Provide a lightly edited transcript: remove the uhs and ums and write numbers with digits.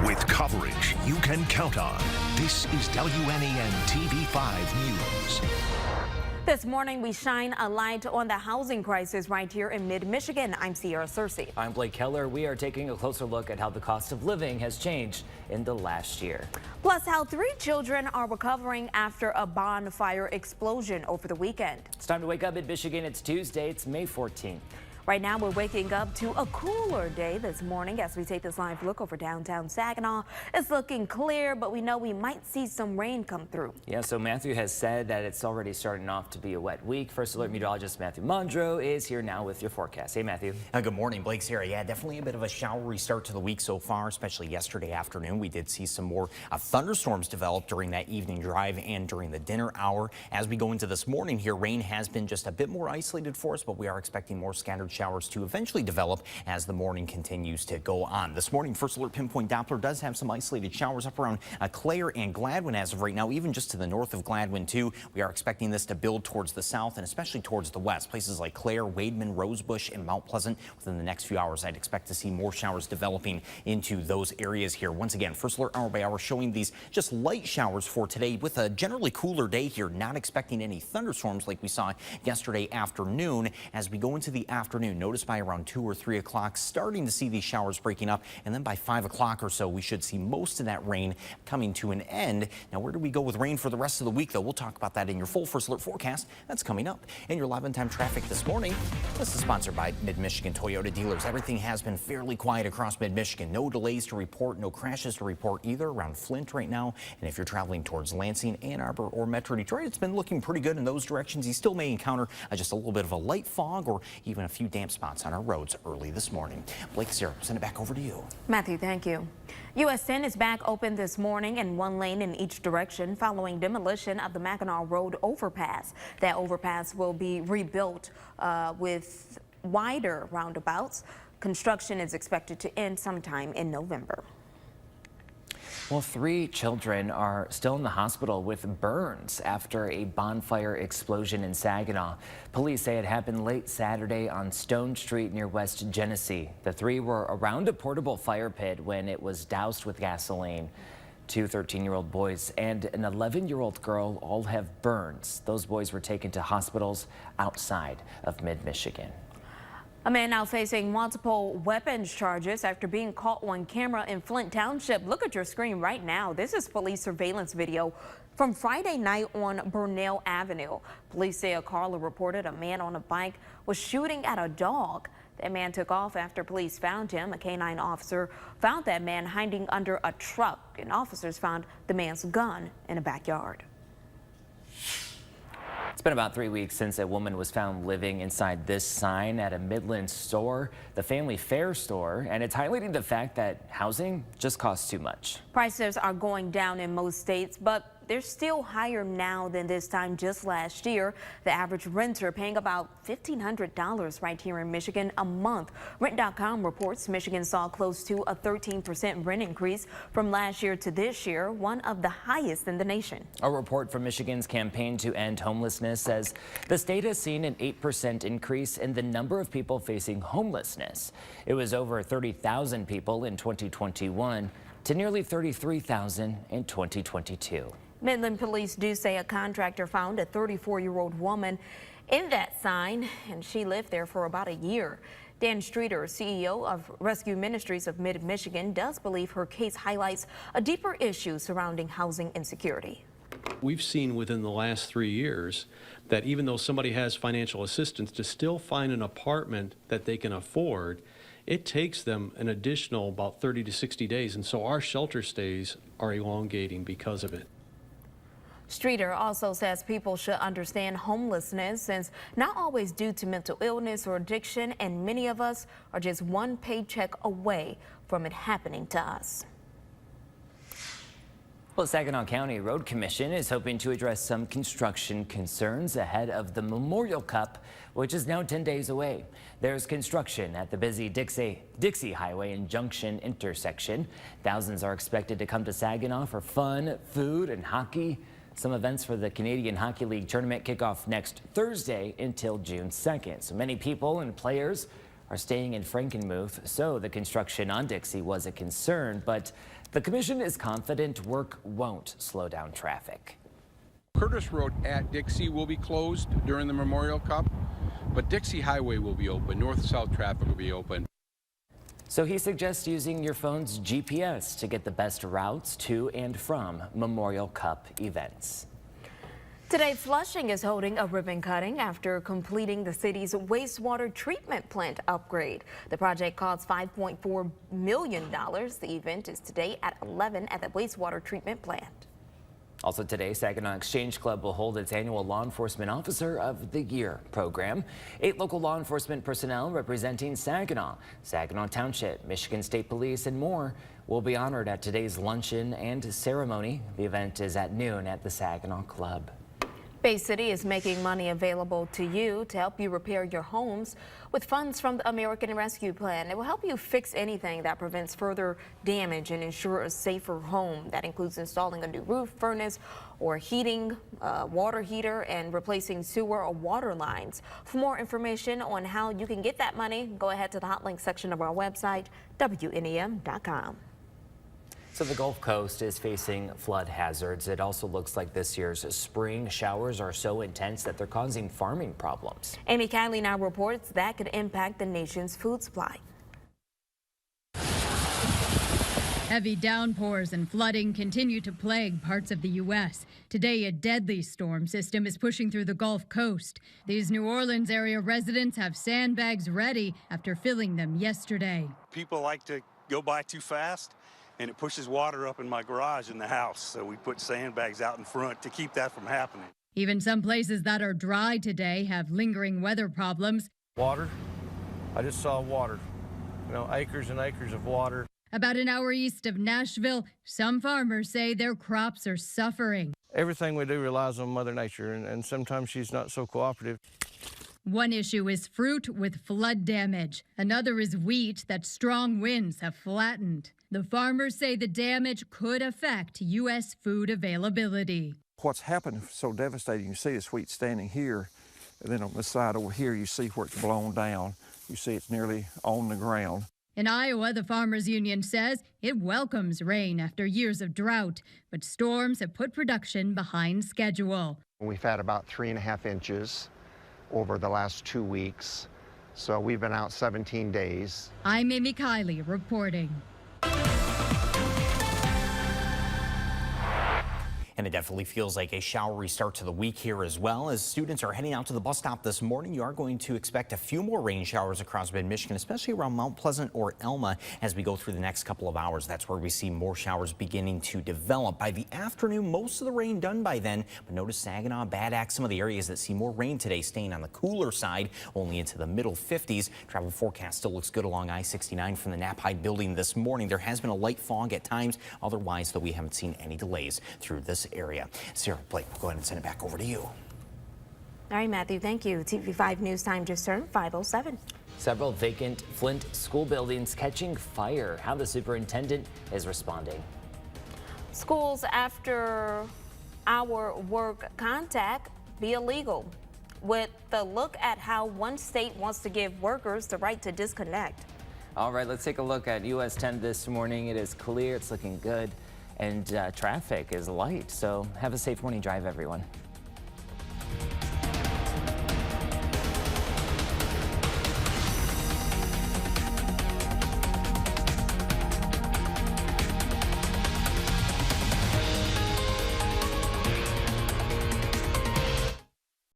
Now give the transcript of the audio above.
with coverage you can count on. This is WNEMTV5 News. This morning, we shine a light on the housing crisis right here in mid-Michigan. I'm Sierra Searcy. I'm Blake Keller. We are taking a closer look at how the cost of living has changed in the last year. Plus, how 3 children are recovering after a bonfire explosion over the weekend. It's time to wake up mid-Michigan. It's Tuesday. It's May 14th. Right now, we're waking up to a cooler day this morning as we take this live look over downtown Saginaw. It's looking clear, but we know we might see some rain come through. Yeah, so Matthew has said that it's already starting off to be a wet week. First Alert meteorologist Matthew Mondro is here now with your forecast. Hey, Matthew. Good morning, Blake, Sarah. Yeah, definitely a bit of a showery start to the week so far, especially yesterday afternoon. We did see some more thunderstorms develop during that evening drive and during the dinner hour. As we go into this morning here, rain has been just a bit more isolated for us, but we are expecting more scattered showers to eventually develop as the morning continues to go on. This morning, First Alert Pinpoint Doppler does have some isolated showers up around Clare and Gladwin as of right now, even just to the north of Gladwin too. We are expecting this to build towards the south and especially towards the west. Places like Clare, Wademan, Rosebush, and Mount Pleasant. Within the next few hours, I'd expect to see more showers developing into those areas here. Once again, First Alert hour by hour showing these just light showers for today with a generally cooler day here. Not expecting any thunderstorms like we saw yesterday afternoon. As we go into the afternoon, notice by around 2 or 3 o'clock, starting to see these showers breaking up, and then by 5 o'clock or so, we should see most of that rain coming to an end. Now, where do we go with rain for the rest of the week, though? We'll talk about that in your full First Alert forecast. That's coming up. In your live on time traffic this morning, this is sponsored by Mid-Michigan Toyota dealers. Everything has been fairly quiet across Mid-Michigan. No delays to report, no crashes to report either around Flint right now. And if you're traveling towards Lansing, Ann Arbor, or Metro Detroit, it's been looking pretty good in those directions. You still may encounter just a little bit of a light fog or even a few damp spots on our roads early this morning. Blake, Sarah, send it back over to you. Matthew, thank you. US 10 is back open this morning in 1 lane in each direction following demolition of the Mackinac Road overpass. That overpass will be rebuilt with wider roundabouts. Construction is expected to end sometime in November. Well, 3 children are still in the hospital with burns after a bonfire explosion in Saginaw. Police say it happened late Saturday on Stone Street near West Genesee. The 3 were around a portable fire pit when it was doused with gasoline. 2 13-year-old boys and an 11-year-old girl all have burns. Those boys were taken to hospitals outside of mid-Michigan. A man now facing multiple weapons charges after being caught on camera in Flint Township. Look at your screen right now. This is police surveillance video from Friday night on Burnell Avenue. Police say a caller reported a man on a bike was shooting at a dog. That man took off after police found him. A canine officer found that man hiding under a truck, and officers found the man's gun in a backyard. It's been about 3 weeks since a woman was found living inside this sign at a Midland store, the Family Fare store, and it's highlighting the fact that housing just costs too much. Prices are going down in most states, but they're still higher now than this time just last year. The average renter paying about $1,500 right here in Michigan a month. Rent.com reports Michigan saw close to a 13% rent increase from last year to this year, one of the highest in the nation. A report from Michigan's campaign to end homelessness says the state has seen an 8% increase in the number of people facing homelessness. It was over 30,000 people in 2021 to nearly 33,000 in 2022. Midland police do say a contractor found a 34-year-old woman in that sign, and she lived there for about a year. Dan Streeter, CEO of Rescue Ministries of Mid-Michigan, does believe her case highlights a deeper issue surrounding housing insecurity. We've seen within the last 3 years that even though somebody has financial assistance, to still find an apartment that they can afford, it takes them an additional about 30 to 60 days. And so our shelter stays are elongating because of it. Streeter also says people should understand homelessness since not always due to mental illness or addiction, and many of us are just one paycheck away from it happening to us. Well, Saginaw County Road Commission is hoping to address some construction concerns ahead of the Memorial Cup, which is now 10 days away. There's construction at the busy Dixie Highway and Junction intersection. Thousands are expected to come to Saginaw for fun, food, and hockey. Some events for the Canadian Hockey League tournament kick off next Thursday until June 2nd. So many people and players are staying in Frankenmuth, so the construction on Dixie was a concern, but the commission is confident work won't slow down traffic. Curtis Road at Dixie will be closed during the Memorial Cup, but Dixie Highway will be open. North-south traffic will be open. So he suggests using your phone's GPS to get the best routes to and from Memorial Cup events. Today, Flushing is holding a ribbon cutting after completing the city's wastewater treatment plant upgrade. The project costs $5.4 million. The event is today at 11 at the wastewater treatment plant. Also today, Saginaw Exchange Club will hold its annual Law Enforcement Officer of the Year program. 8 local law enforcement personnel representing Saginaw, Saginaw Township, Michigan State Police, and more will be honored at today's luncheon and ceremony. The event is at noon at the Saginaw Club. Bay City is making money available to you to help you repair your homes with funds from the American Rescue Plan. It will help you fix anything that prevents further damage and ensure a safer home. That includes installing a new roof, furnace, or heating, water heater, and replacing sewer or water lines. For more information on how you can get that money, go ahead to the hot link section of our website, WNEM.com. So the Gulf Coast is facing flood hazards. It also looks like this year's spring showers are so intense that they're causing farming problems. Amy Kiley now reports that could impact the nation's food supply. Heavy downpours and flooding continue to plague parts of the U.S. Today, a deadly storm system is pushing through the Gulf Coast. These New Orleans area residents have sandbags ready after filling them yesterday. People like to go by too fast, and it pushes water up in my garage in the house, so we put sandbags out in front to keep that from happening. Even some places that are dry today have lingering weather problems. Water. I just saw water. You know, acres and acres of water. About an hour east of Nashville, some farmers say their crops are suffering. Everything we do relies on Mother Nature, and sometimes she's not so cooperative. One issue is fruit with flood damage. Another is wheat that strong winds have flattened. The farmers say the damage could affect U.S. food availability. What's happened is so devastating. You see this wheat standing here, and then on the side over here, you see where it's blown down. You see it's nearly on the ground. In Iowa, the Farmers Union says it welcomes rain after years of drought, but storms have put production behind schedule. We've had about 3.5 inches over the last 2 weeks, so we've been out 17 days. I'm Amy Kiley reporting. And it definitely feels like a showery start to the week here as well. As students are heading out to the bus stop this morning, you are going to expect a few more rain showers across mid-Michigan, especially around Mount Pleasant or Elma as we go through the next couple of hours. That's where we see more showers beginning to develop. By the afternoon, most of the rain done by then. But notice Saginaw, Bad Axe, some of the areas that see more rain today staying on the cooler side, only into the middle 50s. Travel forecast still looks good along I-69 from the Knapp Hyde building this morning. There has been a light fog at times. Otherwise, though, we haven't seen any delays through this area. Sarah, Blake, we'll go ahead and send it back over to you. All right, Matthew, thank you. TV5 News Time just turned 5:07. Several vacant Flint school buildings catching fire. How the superintendent is responding. Schools after hour work contact be illegal. With the look at how one state wants to give workers the right to disconnect. All right, let's take a look at US 10 this morning. It is clear, it's looking good, and traffic is light. So have a safe morning drive, everyone.